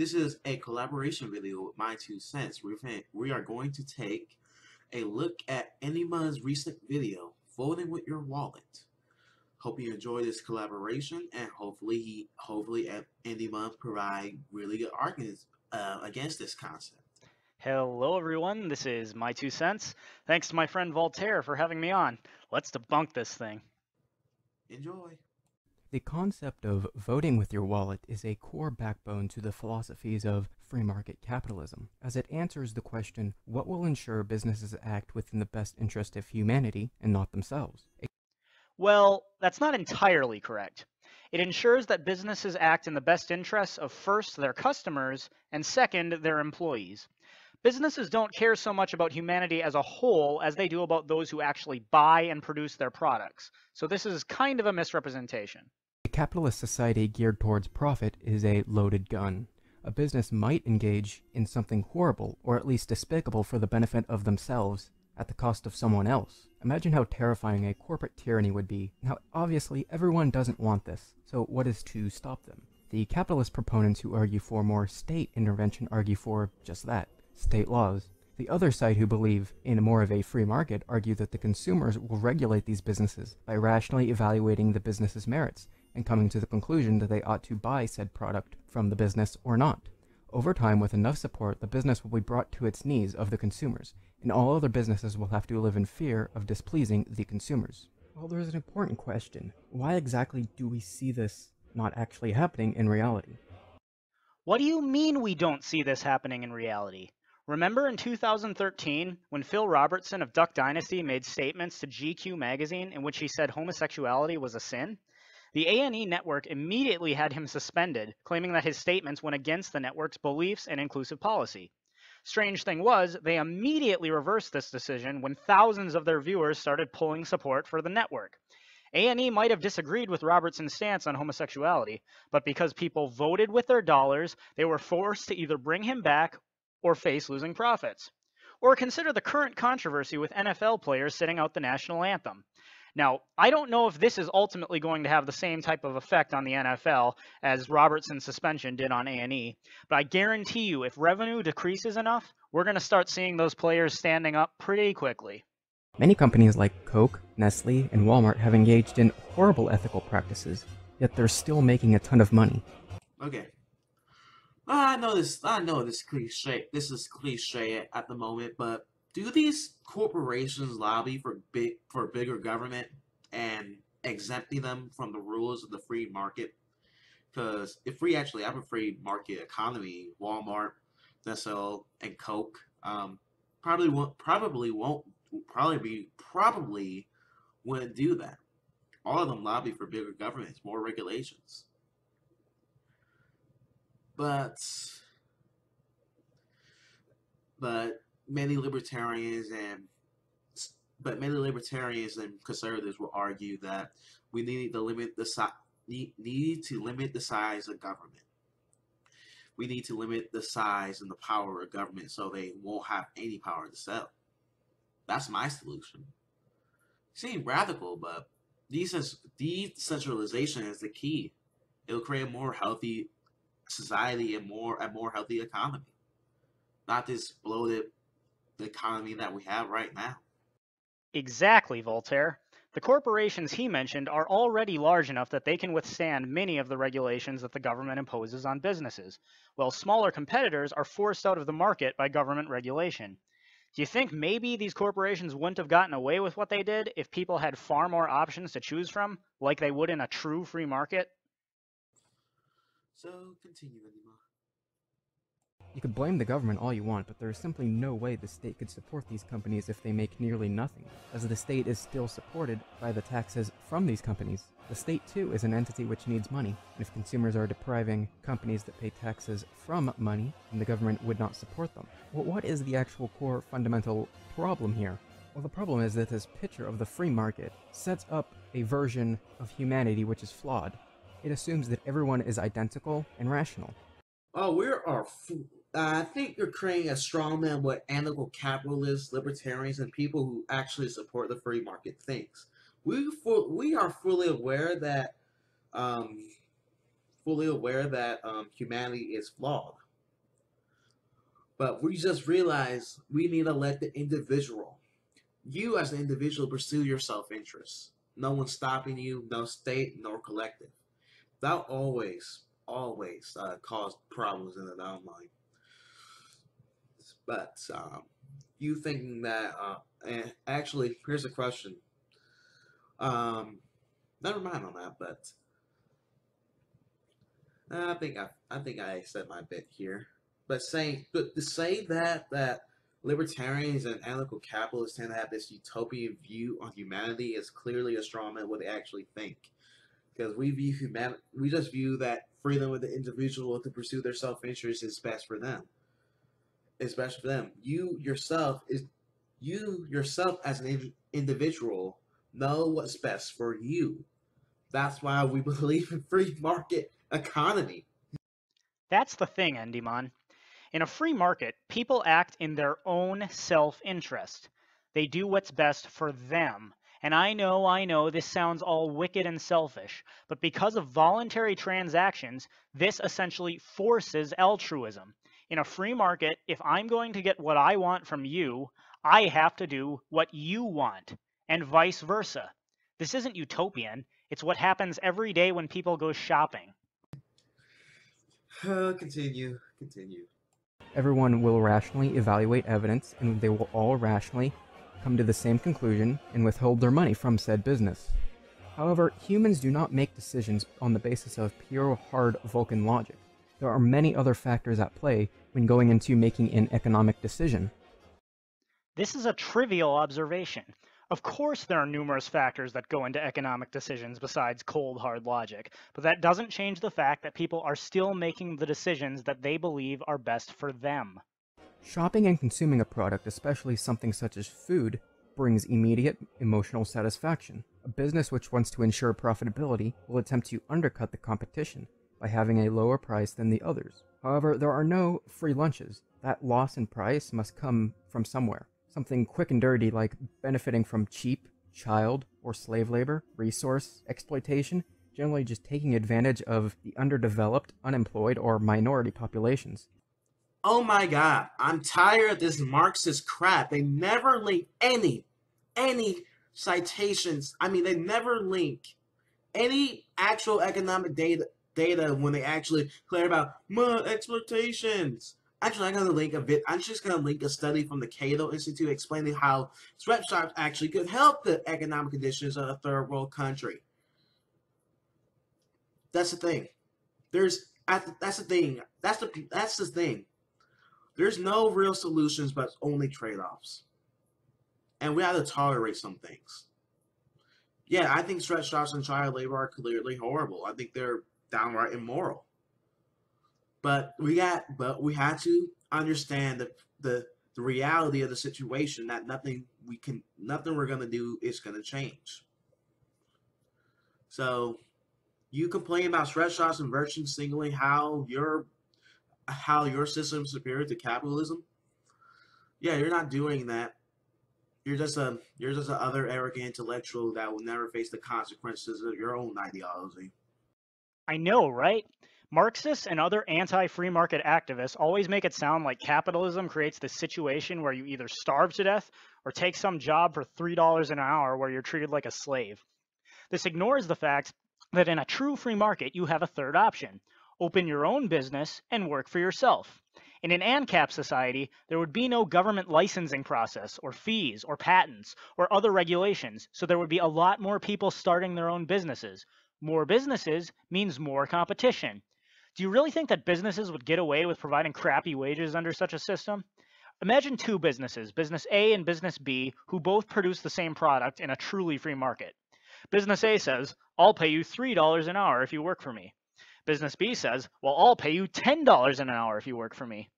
This is a collaboration video with My Two Cents. We are going to take a look at Endymon's recent video, Voting with Your Wallet. Hope you enjoy this collaboration, and hopefully Endymon provide really good arguments against this concept. Hello everyone, this is My Two Cents. Thanks to my friend Voltaire for having me on. Let's debunk this thing. Enjoy. The concept of voting with your wallet is a core backbone to the philosophies of free market capitalism, as it answers the question, what will ensure businesses act within the best interest of humanity and not themselves? Well, that's not entirely correct. It ensures that businesses act in the best interests of first their customers and second their employees. Businesses don't care so much about humanity as a whole as they do about those who actually buy and produce their products. So this is kind of a misrepresentation. A capitalist society geared towards profit is a loaded gun. A business might engage in something horrible or at least despicable for the benefit of themselves at the cost of someone else. Imagine how terrifying a corporate tyranny would be. Now, obviously, everyone doesn't want this, so what is to stop them? The capitalist proponents who argue for more state intervention argue for just that. State laws. The other side who believe in more of a free market argue that the consumers will regulate these businesses by rationally evaluating the business's merits and coming to the conclusion that they ought to buy said product from the business or not. Over time, with enough support, the business will be brought to its knees of the consumers, and all other businesses will have to live in fear of displeasing the consumers. Well, there's an important question. Why exactly do we see this not actually happening in reality? What do you mean we don't see this happening in reality? Remember in 2013 when Phil Robertson of Duck Dynasty made statements to GQ magazine in which he said homosexuality was a sin? The A&E network immediately had him suspended, claiming that his statements went against the network's beliefs and inclusive policy. Strange thing was, they immediately reversed this decision when thousands of their viewers started pulling support for the network. A&E might have disagreed with Robertson's stance on homosexuality, but because people voted with their dollars, they were forced to either bring him back or face losing profits. Or consider the current controversy with NFL players sitting out the national anthem. Now, I don't know if this is ultimately going to have the same type of effect on the NFL as Robertson's suspension did on A&E, but I guarantee you if revenue decreases enough, we're going to start seeing those players standing up pretty quickly. Many companies like Coke, Nestle, and Walmart have engaged in horrible ethical practices, yet they're still making a ton of money. Okay. I know this cliche. This is cliche at the moment, but do these corporations lobby for bigger government and exempting them from the rules of the free market? Because if we actually have a free market economy, Walmart, Nestle, and Coke probably wouldn't do that. All of them lobby for bigger governments, more regulations. But many libertarians and conservatives will argue that we need to limit the size of government. We need to limit the size and the power of government so they won't have any power to sell. That's my solution. Seems radical, but decentralization is the key. It'll create a more healthy society and a more healthy economy, not this bloated economy that we have right now. Exactly, Voltaire. The corporations he mentioned are already large enough that they can withstand many of the regulations that the government imposes on businesses, while smaller competitors are forced out of the market by government regulation. Do you think maybe these corporations wouldn't have gotten away with what they did if people had far more options to choose from, like they would in a true free market? So, continue, Endymion. You could blame the government all you want, but there is simply no way the state could support these companies if they make nearly nothing, as the state is still supported by the taxes from these companies. The state, too, is an entity which needs money, and if consumers are depriving companies that pay taxes from money, then the government would not support them. Well, what is the actual core fundamental problem here? Well, the problem is that this picture of the free market sets up a version of humanity which is flawed. It assumes that everyone is identical and rational. Oh, I think you're creating a strongman what anarcho-capitalists, libertarians, and people who actually support the free market thinks. We are fully aware that humanity is flawed. But we just realize we need to let the individual, you as an individual, pursue your self-interest. No one's stopping you, no state, nor collective. That always cause problems in the long line. But you thinking that, and actually, here's a question. Never mind on that, but I think I said my bit here. But to say that libertarians and anarcho-capitalists tend to have this utopian view on humanity is clearly a straw man what they actually think. Because we just view that freedom of the individual to pursue their self-interest is best for them. It's best for them. You yourself as an individual know what's best for you. That's why we believe in free market economy. That's the thing, Endymion. In a free market, people act in their own self-interest. They do what's best for them. And I know, this sounds all wicked and selfish, but because of voluntary transactions, this essentially forces altruism. In a free market, if I'm going to get what I want from you, I have to do what you want, and vice versa. This isn't utopian. It's what happens every day when people go shopping. Continue. Everyone will rationally evaluate evidence, and they will all rationally come to the same conclusion and withhold their money from said business. However, humans do not make decisions on the basis of pure hard Vulcan logic. There are many other factors at play when going into making an economic decision. This is a trivial observation. Of course there are numerous factors that go into economic decisions besides cold, hard logic, but that doesn't change the fact that people are still making the decisions that they believe are best for them. Shopping and consuming a product, especially something such as food, brings immediate emotional satisfaction. A business which wants to ensure profitability will attempt to undercut the competition by having a lower price than the others. However, there are no free lunches. That loss in price must come from somewhere. Something quick and dirty like benefiting from cheap, child, or slave labor, resource exploitation, generally just taking advantage of the underdeveloped, unemployed, or minority populations. Oh my god, I'm tired of this Marxist crap. They never link any citations. I mean, they never link any actual economic data when they actually clear about exploitations. Actually, I'm just gonna link a study from the Cato Institute explaining how sweatshops actually could help the economic conditions of a third world country. That's the thing. That's the thing. There's no real solutions, but only trade-offs. And we have to tolerate some things. Yeah, I think sweatshops and child labor are clearly horrible. I think they're downright immoral. But we had to understand the reality of the situation, that nothing we're gonna do is gonna change. So you complain about sweatshops and virtue signaling how your system is superior to capitalism. Yeah, you're not doing that. You're just a other arrogant intellectual that will never face the consequences of your own ideology. I know, right? Marxists and other anti-free market activists always make it sound like capitalism creates this situation where you either starve to death or take some job for $3 an hour where you're treated like a slave. This ignores the fact that in a true free market, you have a third option: open your own business and work for yourself. In an ANCAP society, there would be no government licensing process or fees or patents or other regulations, so there would be a lot more people starting their own businesses. More businesses means more competition. Do you really think that businesses would get away with providing crappy wages under such a system? Imagine two businesses, Business A and Business B, who both produce the same product in a truly free market. Business A says, "I'll pay you $3 an hour if you work for me." Business B says, "Well, I'll pay you $10 an hour if you work for me."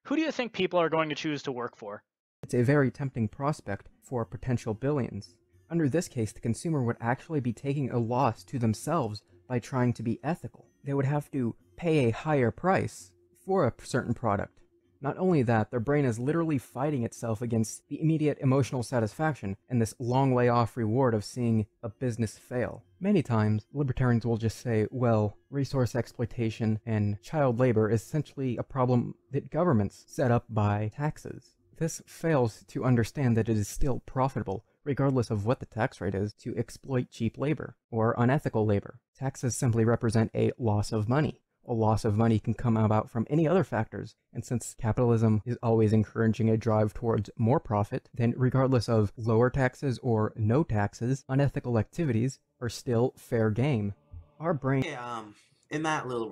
Who do you think people are going to choose to work for? It's a very tempting prospect for potential billions. Under this case, the consumer would actually be taking a loss to themselves by trying to be ethical. They would have to pay a higher price for a certain product. Not only that, their brain is literally fighting itself against the immediate emotional satisfaction and this long way off reward of seeing a business fail. Many times, libertarians will just say, well, resource exploitation and child labor is essentially a problem that governments set up by taxes. This fails to understand that it is still profitable, regardless of what the tax rate is, to exploit cheap labor or unethical labor. Taxes simply represent a loss of money. A loss of money can come about from any other factors, and since capitalism is always encouraging a drive towards more profit, then regardless of lower taxes or no taxes, unethical activities are still fair game. Our brain... Yeah, in that little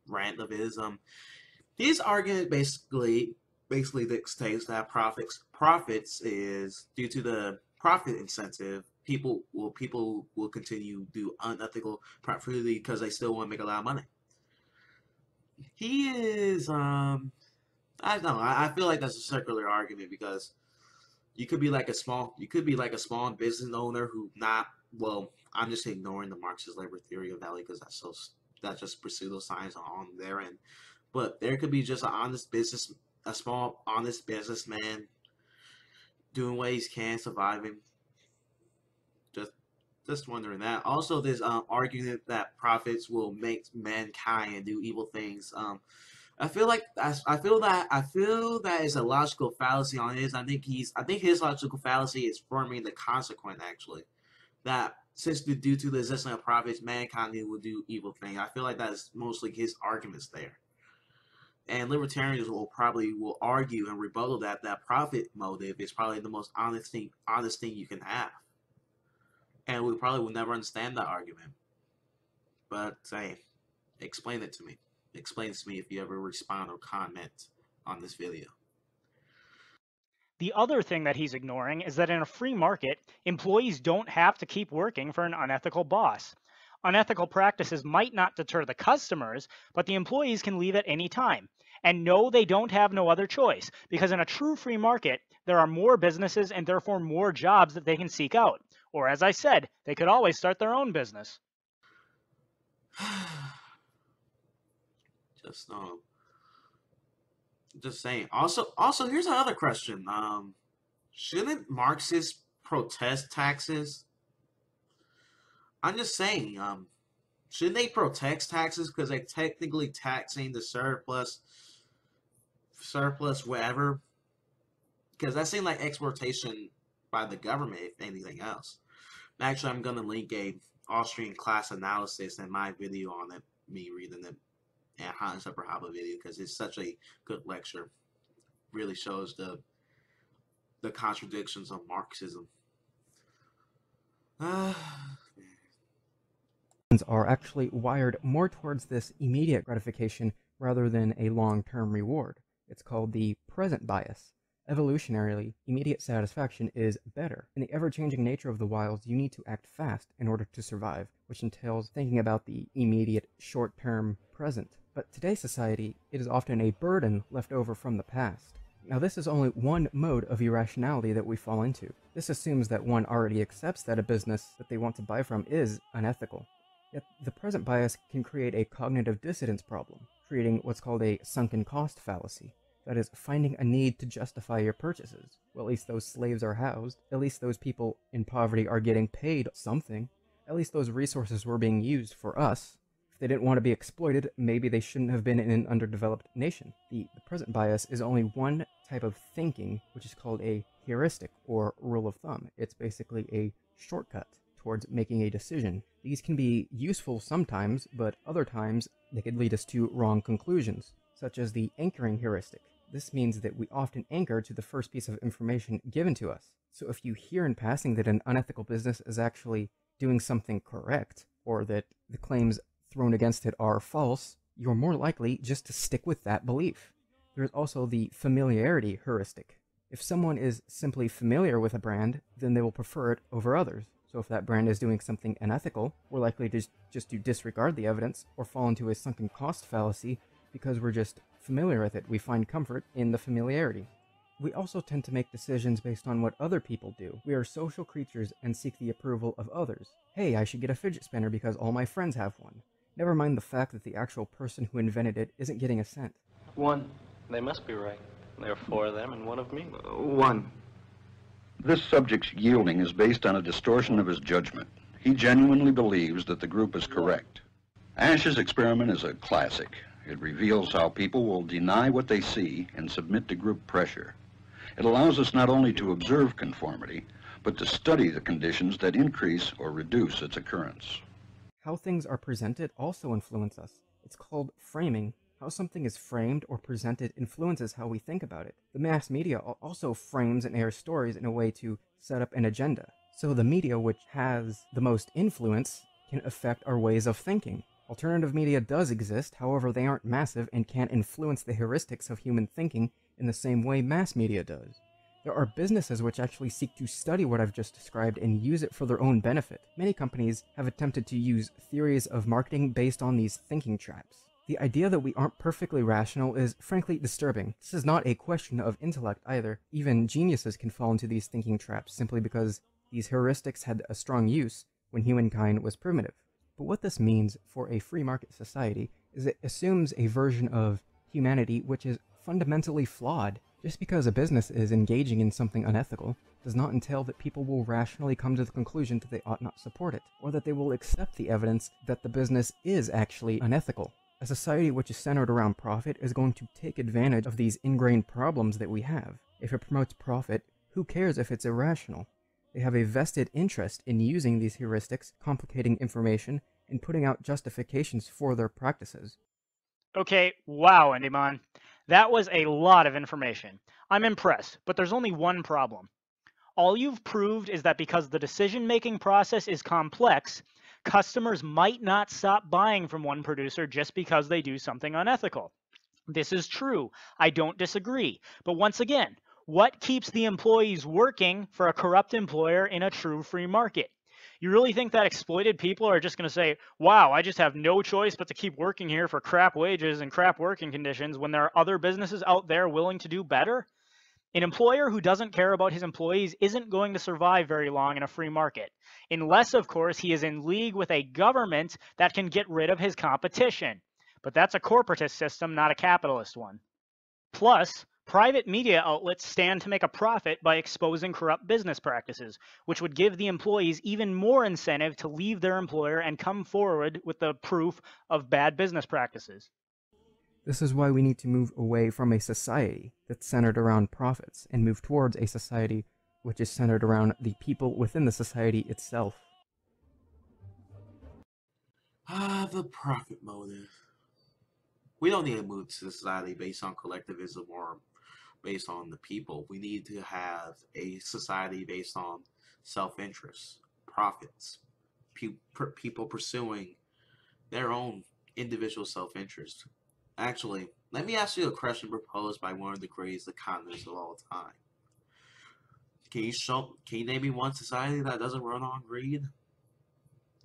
rant of his argument basically dictates that profits is due to the profit incentive. People will continue to do unethical profitability because they still want to make a lot of money. He is I don't know. I feel like that's a circular argument because you could be like a small business owner who I'm just ignoring the Marxist labor theory of value because that's just pseudo-science on their end. But there could be just a small honest businessman doing what he can, surviving. Just wondering that. Also, this argument that profits will make mankind do evil things. I feel that is a logical fallacy on his. I think his logical fallacy is forming the consequent actually. That since due to the existence of profits, mankind will do evil things. I feel like that is mostly his arguments there. And libertarians will argue and rebuttal that profit motive is probably the most honest thing you can have. And we probably will never understand that argument. But hey, explain it to me. Explain it to me if you ever respond or comment on this video. The other thing that he's ignoring is that in a free market, employees don't have to keep working for an unethical boss. Unethical practices might not deter the customers, but the employees can leave at any time. And no, they don't have no other choice, because in a true free market, there are more businesses and therefore more jobs that they can seek out. Or as I said, they could always start their own business. Just saying. Also, here's another question. Shouldn't Marxists protest taxes? I'm just saying. Shouldn't they protest taxes because they're technically taxing the surplus, whatever? Because that seems like exploitation by the government, if anything else. Actually, I'm gonna link a Austrian class analysis in my video on it, me reading it, and Hans Upper Haba video because it's such a good lecture. Really shows the contradictions of Marxism. Are actually wired more towards this immediate gratification rather than a long-term reward. It's called the present bias. Evolutionarily, immediate satisfaction is better. In the ever-changing nature of the wilds, you need to act fast in order to survive, which entails thinking about the immediate, short-term present. But today's society, it is often a burden left over from the past. Now this is only one mode of irrationality that we fall into. This assumes that one already accepts that a business that they want to buy from is unethical. Yet the present bias can create a cognitive dissonance problem, creating what's called a sunken cost fallacy. That is, finding a need to justify your purchases. Well, at least those slaves are housed. At least those people in poverty are getting paid something. At least those resources were being used for us. If they didn't want to be exploited, maybe they shouldn't have been in an underdeveloped nation. The present bias is only one type of thinking, which is called a heuristic, or rule of thumb. It's basically a shortcut towards making a decision. These can be useful sometimes, but other times they could lead us to wrong conclusions, such as the anchoring heuristic. This means that we often anchor to the first piece of information given to us. So if you hear in passing that an unethical business is actually doing something correct, or that the claims thrown against it are false, you're more likely just to stick with that belief. There's also the familiarity heuristic. If someone is simply familiar with a brand, then they will prefer it over others. So if that brand is doing something unethical, we're likely to just to disregard the evidence or fall into a sunken cost fallacy because we're just familiar with it. We find comfort in the familiarity. We also tend to make decisions based on what other people do. We are social creatures and seek the approval of others. Hey, I should get a fidget spinner because all my friends have one. Never mind the fact that the actual person who invented it isn't getting a cent. One, they must be right. There are 4 of them and 1 of me. One. This subject's yielding is based on a distortion of his judgment. He genuinely believes that the group is correct. Ash's experiment is a classic. It reveals how people will deny what they see and submit to group pressure. It allows us not only to observe conformity, but to study the conditions that increase or reduce its occurrence. How things are presented also influence us. It's called framing. How something is framed or presented influences how we think about it. The mass media also frames and airs stories in a way to set up an agenda. So the media which has the most influence can affect our ways of thinking. Alternative media does exist, however they aren't massive and can't influence the heuristics of human thinking in the same way mass media does. There are businesses which actually seek to study what I've just described and use it for their own benefit. Many companies have attempted to use theories of marketing based on these thinking traps. The idea that we aren't perfectly rational is frankly disturbing. This is not a question of intellect either. Even geniuses can fall into these thinking traps simply because these heuristics had a strong use when humankind was primitive. But what this means for a free market society is it assumes a version of humanity which is fundamentally flawed. Just because a business is engaging in something unethical does not entail that people will rationally come to the conclusion that they ought not support it, or that they will accept the evidence that the business is actually unethical. A society which is centered around profit is going to take advantage of these ingrained problems that we have. If it promotes profit, who cares if it's irrational? They have a vested interest in using these heuristics, complicating information, and putting out justifications for their practices. Okay, wow, Endymion. That was a lot of information. I'm impressed, but there's only one problem. All you've proved is that because the decision-making process is complex, customers might not stop buying from one producer just because they do something unethical. This is true. I don't disagree. But once again, what keeps the employees working for a corrupt employer in a true free market? You really think that exploited people are just going to say, wow, I just have no choice but to keep working here for crap wages and crap working conditions when there are other businesses out there willing to do better? An employer who doesn't care about his employees isn't going to survive very long in a free market, unless, of course, he is in league with a government that can get rid of his competition. But that's a corporatist system, not a capitalist one. Plus, private media outlets stand to make a profit by exposing corrupt business practices, which would give the employees even more incentive to leave their employer and come forward with the proof of bad business practices. This is why we need to move away from a society that's centered around profits and move towards a society which is centered around the people within the society itself. The profit motive. We don't need to move to society based on collectivism or based on the people. We need to have a society based on self-interest, profits, people pursuing their own individual self-interest. Actually, let me ask you a question proposed by one of the greatest economists of all time. Can you name me one society that doesn't run on greed?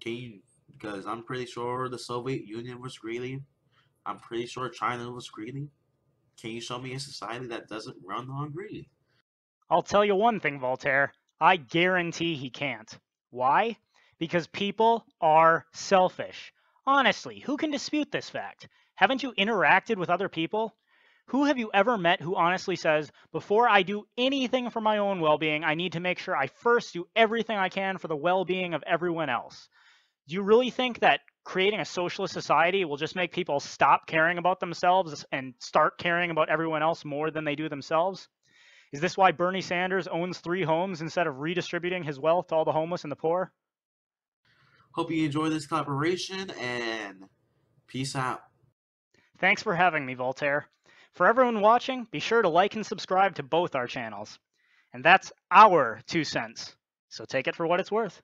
Because I'm pretty sure the Soviet Union was greedy. I'm pretty sure China was greedy. Can you show me a society that doesn't run on greed? I'll tell you one thing, Voltaire. I guarantee he can't. Why? Because people are selfish. Honestly, who can dispute this fact? Haven't you interacted with other people? Who have you ever met who honestly says, before I do anything for my own well-being, I need to make sure I first do everything I can for the well-being of everyone else? Do you really think that creating a socialist society will just make people stop caring about themselves and start caring about everyone else more than they do themselves? Is this why Bernie Sanders owns 3 homes instead of redistributing his wealth to all the homeless and the poor? Hope you enjoy this collaboration, and peace out. Thanks for having me, Voltaire. For everyone watching, be sure to like and subscribe to both our channels. And that's our 2 cents, so take it for what it's worth.